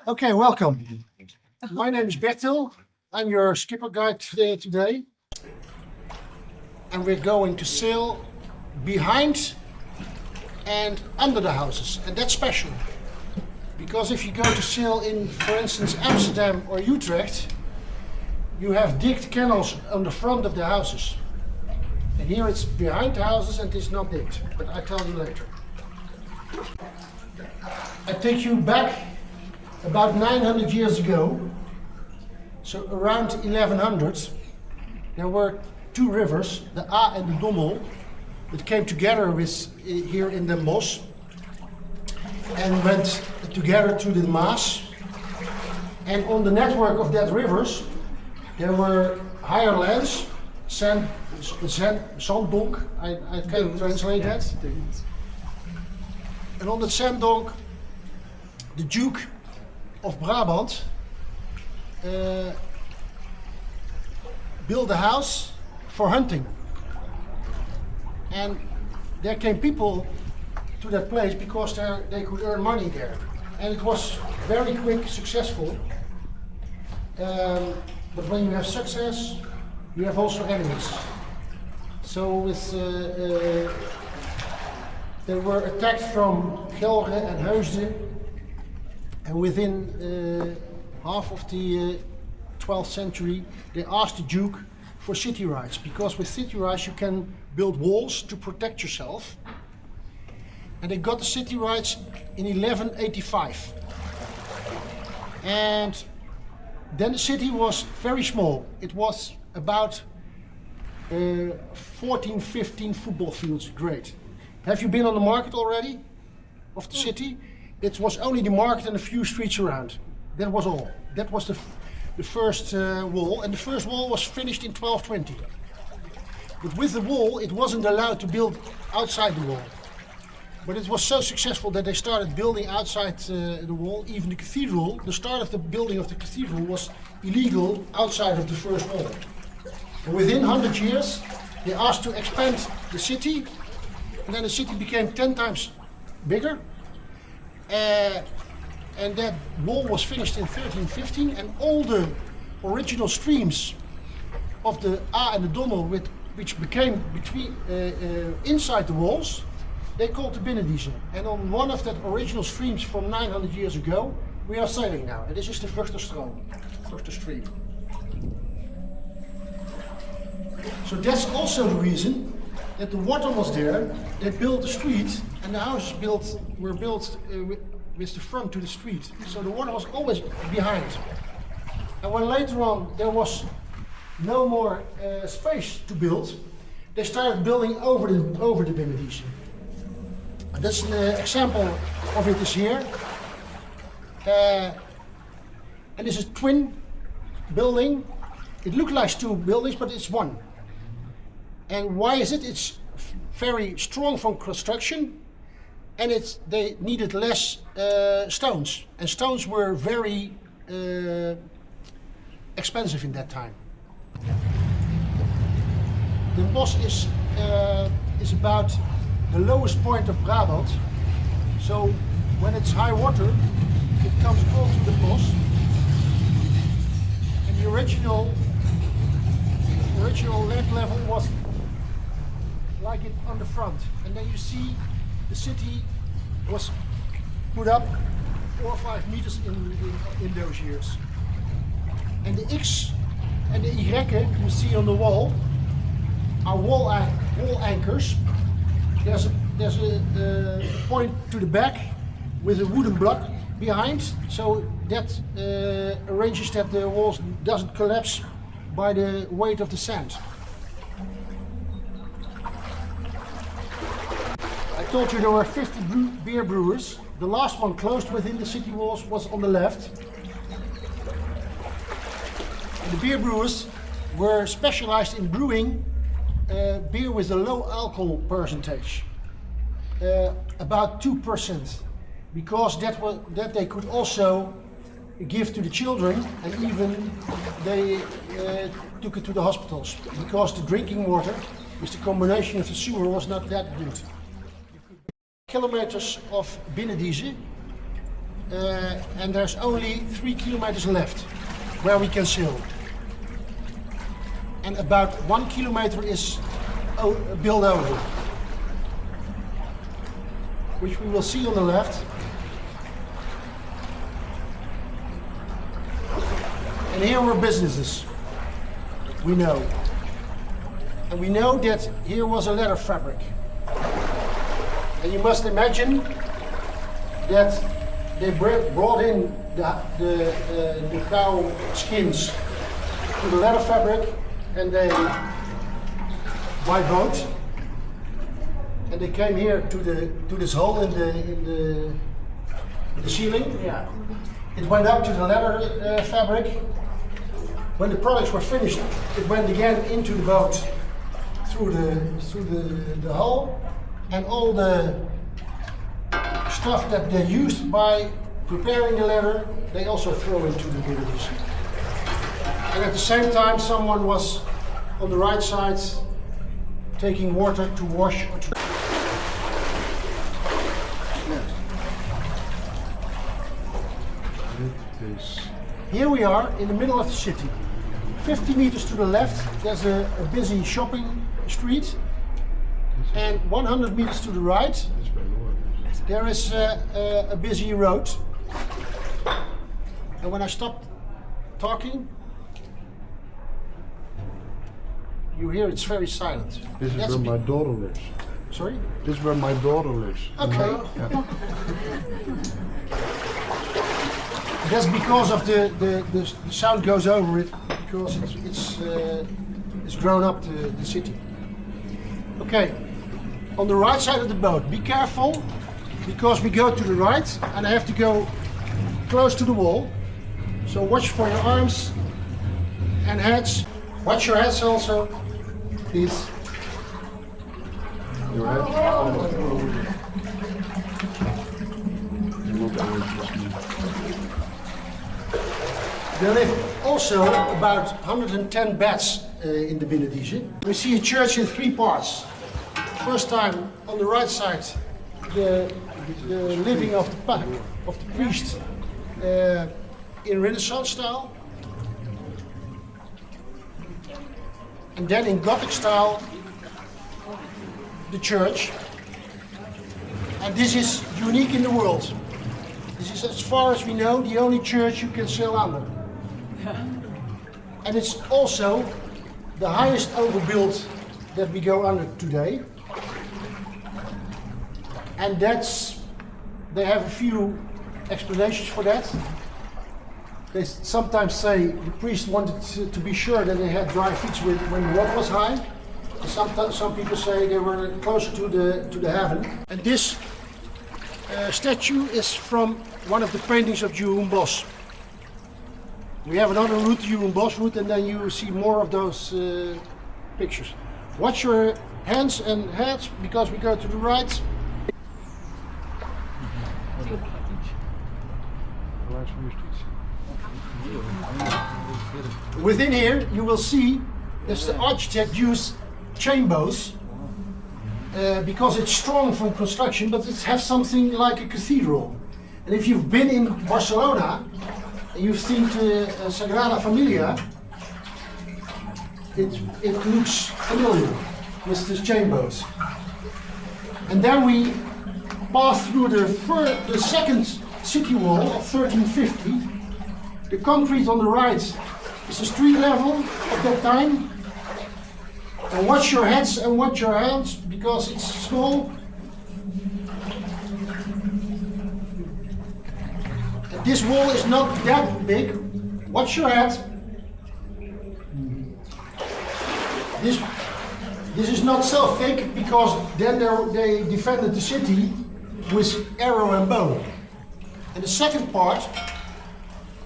Okay, welcome. My name is Bertil. I'm your skipper guide today. And we're going to sail behind and under the houses. And that's special. Because if you go to sail in, for instance, Amsterdam or Utrecht, you have digged canals on the front of the houses. And here it's behind the houses and it's not digged. But I'll tell you later. I take you back about 900 years ago, so around 1100, there were two rivers, the A and the Dommel, that came together here in the Bosch and went together to the Maas. And on the network of that rivers, there were higher lands, zanddonk, I can translate that. And on the zanddonk, the Duke of Brabant built a house for hunting. And there came people to that place because they could earn money there. And it was very quick, successful. But when you have success, you have also enemies. So they were attacked from Gelre and Heusden. And within half of the 12th century, they asked the Duke for city rights, because with city rights you can build walls to protect yourself. And they got the city rights in 1185. And then the city was very small. It was about 14, 15 football fields great. Have you been on the market already of the city? It was only the market and a few streets around. That was all. That was the first wall, and the first wall was finished in 1220. But with the wall, it wasn't allowed to build outside the wall. But it was so successful that they started building outside the wall. Even the cathedral, the start of the building of the cathedral was illegal outside of the first wall. And within 100 years, they asked to expand the city, and then the city became 10 times bigger. And that wall was finished in 1315, and all the original streams of the A and the Dommel, which became inside the walls, they called the Binnendieze. And on one of that original streams from 900 years ago, we are sailing now. And this is the Vruchterstroom, Stream. So that's also the reason that the water was there. They built a street, and the houses were built with the front to the street. So the water was always behind. And when later on there was no more space to build, they started building over the Binnendieze. And that's an example of it is here. And this is a twin building. It looks like two buildings, but it's one. And why is it? It's very strong from construction, and they needed less stones. And stones were very expensive in that time. The Bosch is about the lowest point of Brabant. So when it's high water, it comes all to the Bosch. And the original land level was like it on the front. And then you see the city was put up 4 or 5 meters in those years. And the X and the Y you see on the wall are wall anchors. There's a point to the back with a wooden block behind, so that arranges that the walls doesn't collapse by the weight of the sand. I told you there were 50 beer brewers. The last one closed within the city walls was on the left. And the beer brewers were specialized in brewing beer with a low alcohol percentage, about 2%, because that they could also give to the children, and even they took it to the hospitals, because the drinking water with the combination of the sewer was not that good. Kilometers of Binnendieze, and there's only 3 kilometers left where we can sail. And about 1 kilometer is built over, which we will see on the left. And here were businesses, we know. And we know that here was a leather fabric. And you must imagine that they brought in the cow skins to the leather fabric, and they by boat, and they came here to this hole in the ceiling. Yeah. It went up to the leather fabric. When the products were finished, it went again into the boat through the hole, and all the stuff that they used by preparing the leather, they also throw into the Binnendieze. And at the same time, someone was on the right side taking water to wash or to... Here we are in the middle of the city. 50 meters to the left, there's a busy shopping street. And 100 meters to the right, there is a busy road. And when I stop talking, you hear it's very silent. This is where my daughter lives. Sorry? This is where my daughter lives. Okay. Yeah. That's because of the sound goes over it, because it's grown up the city. Okay, on the right side of the boat, be careful, because we go to the right and I have to go close to the wall. So watch for your arms and heads. Watch your heads also, please. Your head? There live also about 110 beds in the Binnendieze. We see a church in 3 parts. First time on the right side, the living of the priest in Renaissance style, and then in Gothic style, the church. And this is unique in the world. This is, as far as we know, the only church you can sail under. And it's also the highest overbuild that we go under today. And they have a few explanations for that. They sometimes say the priest wanted to be sure that they had dry feet when the water was high. Sometimes some people say they were closer to the heaven. And this statue is from one of the paintings of Jeroen Bos. We have another route, Jeroen Bos route, and then you see more of those pictures. Watch your hands and heads, because we go to the right. Within here, you will see that the architect used chain bows because it's strong from construction, but it has something like a cathedral. And if you've been in Barcelona and you've seen the Sagrada Familia, it looks familiar with the chain bows. And then we pass through the second city wall of 1350. The concrete on the right is the street level of that time. And watch your heads and watch your hands, because it's small. And this wall is not that big. Watch your head. This is not so thick, because then they defended the city with arrow and bow. And the second part,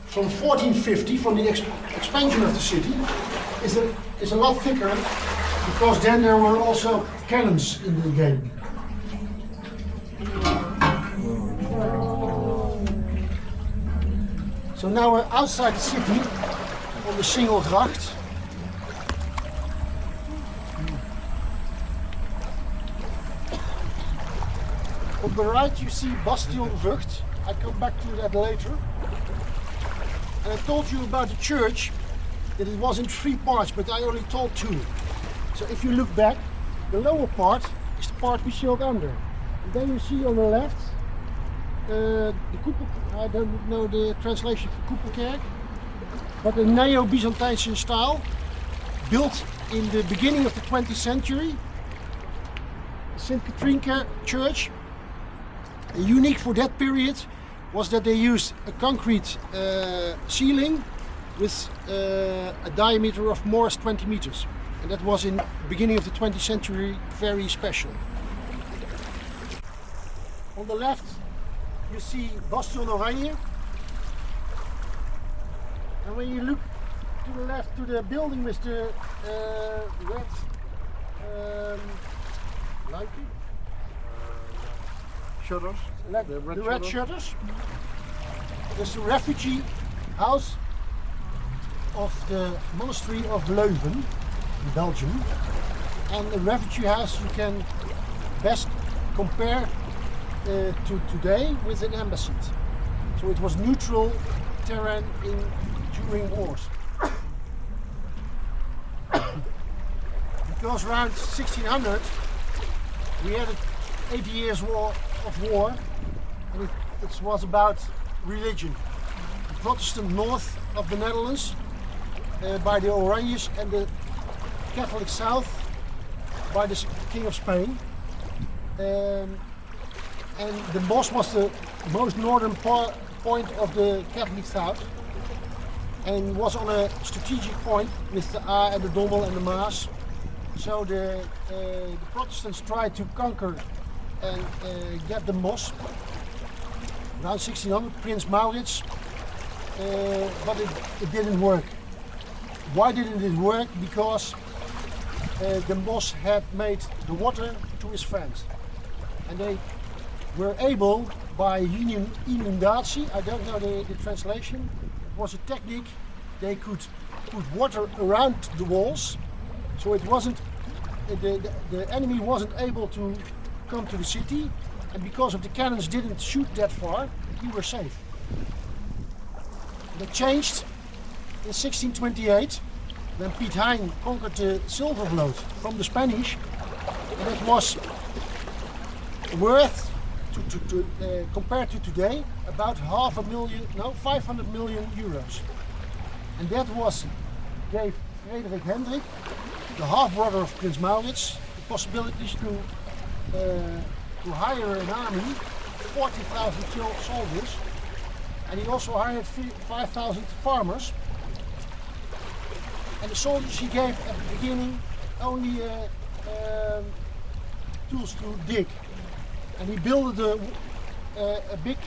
from 1450, from the expansion of the city, is a lot thicker, because then there were also cannons in the game. So now we're outside the city, on the Singelgracht. On the right you see Bastion Vught, I come back to that later. And I told you about the church, that it was in 3 parts, but I only told 2. So if you look back, the lower part is the part we showed under. And then you see on the left, the Koepel, I don't know the translation for Koepelkerk, but a Neo-Byzantine style, built in the beginning of the 20th century. St. Katrina Church, unique for that period, was that they used a concrete ceiling with a diameter of more than 20 meters. And that was in the beginning of the 20th century very special. On the left you see Bastion Oranje. And when you look to the left to the building with the red lighting, Shutters. like The red the red shutters. shutters. There's the refugee house of the monastery of Leuven in Belgium. And the refugee house you can best compare to today with an embassy. So it was neutral terrain during wars. Because around 1600 we had 80 years of war, and it was about religion. The Protestant north of the Netherlands by the Oranjes, and the Catholic south by the King of Spain. And the Bosch was the most northern point of the Catholic south, and was on a strategic point with the A and the Dommel and the Maas. So the Protestants tried to conquer and get the Bosch around 1600, Prince Maurits, but it didn't work. Why didn't it work? Because the Bosch had made the water to his friends, and they were able, by inundatie, I don't know the translation, it was a technique, they could put water around the walls, so it wasn't, the enemy wasn't able to come to the city, and because of the cannons didn't shoot that far, we were safe. They changed in 1628, when Piet Hein conquered the silver vloot from the Spanish, and it was worth, compared to today, about 500 million euros. And that gave Frederik Hendrik, the half-brother of Prince Maurits, the possibilities to hire an army, 40,000 soldiers, and he also hired 5,000 farmers. And the soldiers he gave at the beginning only tools to dig. And he built a big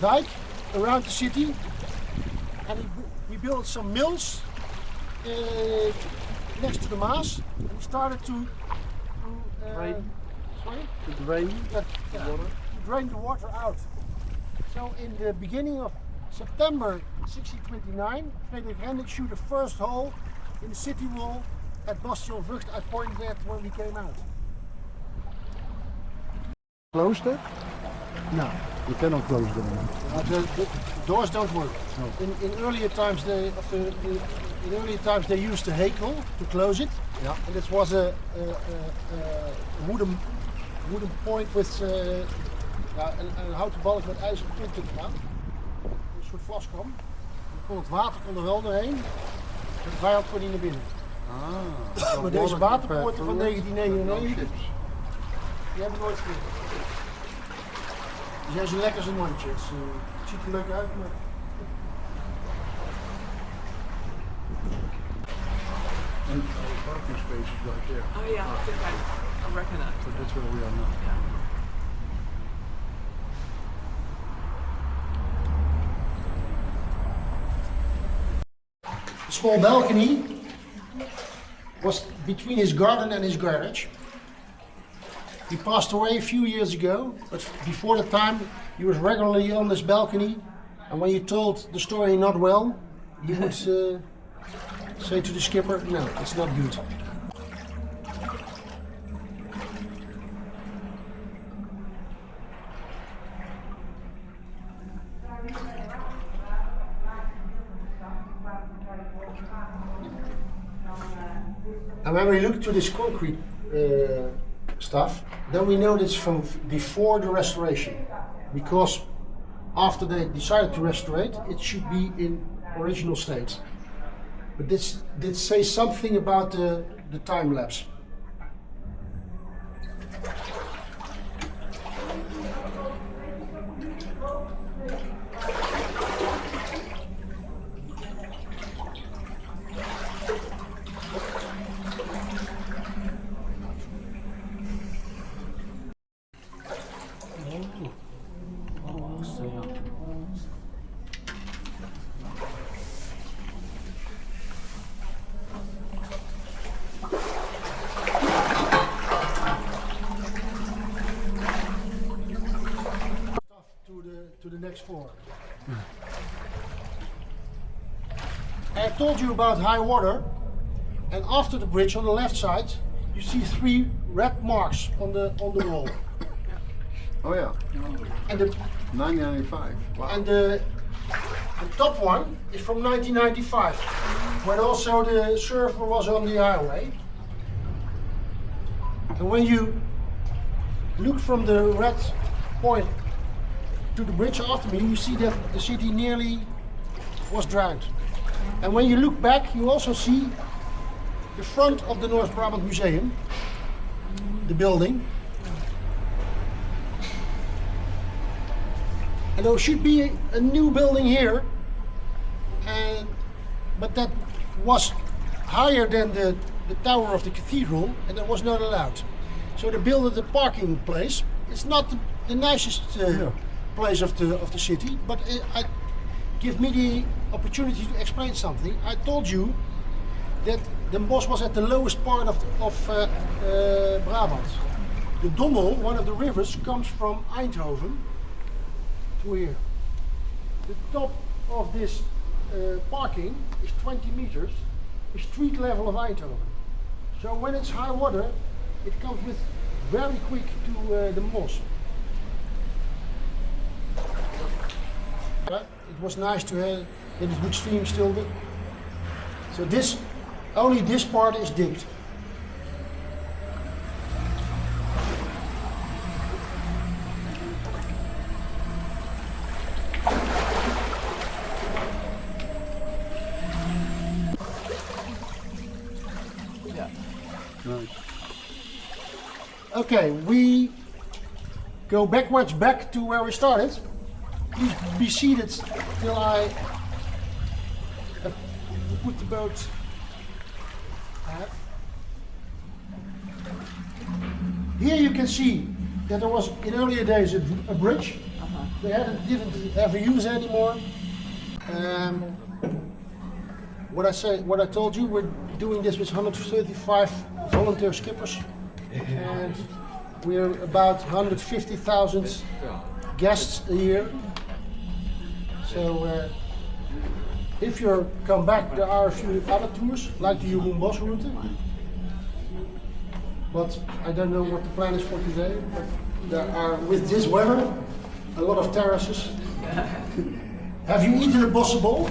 dike around the city, and he built some mills next to the Maas, and he started to drain the water out. So in the beginning of September 1629, Frederik Hendrik shoot the first hole in the city wall at Bastion Vught. I pointed at when we came out. Closed it? No. You cannot close them. The doors don't work. No. In earlier times, they used the hekel to close it. Yeah. And it was a wooden point with een houten balk met ijzeren punten gedaan. Een soort vlaskom. Het water kon er wel doorheen, maar de vijand kon niet naar binnen. Maar deze waterpoorten van 1999, die hebben nooit gelukt. Die zijn zo lekker als een mondje. Het ziet er leuk uit, maar... And parking space is right there. Oh yeah, I think I reckon that. So that's where we are now. Yeah. The small balcony was between his garden and his garage. He passed away a few years ago, but before the time he was regularly on this balcony, and when you told the story not well, he would say to the skipper, no, it's not good. And when we look to this concrete stuff, then we know it's from before the restoration. Because after they decided to restore it, it should be in original state. But this says something about the time lapse. To the next floor. I told you about high water, and after the bridge on the left side, you see 3 red marks on the wall. Oh yeah, And the 1995. Wow. and the top one is from 1995, when also the surfer was on the highway. And when you look from the red point to the bridge after me, you see that the city nearly was drowned. And when you look back, you also see the front of the North Brabant Museum, the building. And there should be a new building here, but that was higher than the tower of the cathedral, and that was not allowed. So they built a parking place. It's not the nicest place of the city, but I give me the opportunity to explain something. I told you that the Bosch was at the lowest part of Brabant. The Dommel, one of the rivers, comes from Eindhoven to here. The top of this parking is 20 meters, the street level of Eindhoven. So when it's high water, it comes with very quick to the Moss. It was nice to have that it would stream still. So only this part is digged. Yeah. Nice. Okay, we go backwards back to where we started. Please be seated till I put the boat ahead. Here you can see that there was in earlier days a bridge. They didn't have a use anymore. What I told you, we're doing this with 135 volunteer skippers, and we're about 150,000 guests a year. So if you come back, there are a few other tours, like the Jeroen Bos route. But I don't know what the plan is for today. But there are, with this weather, a lot of terraces. Have you eaten a bosse bol?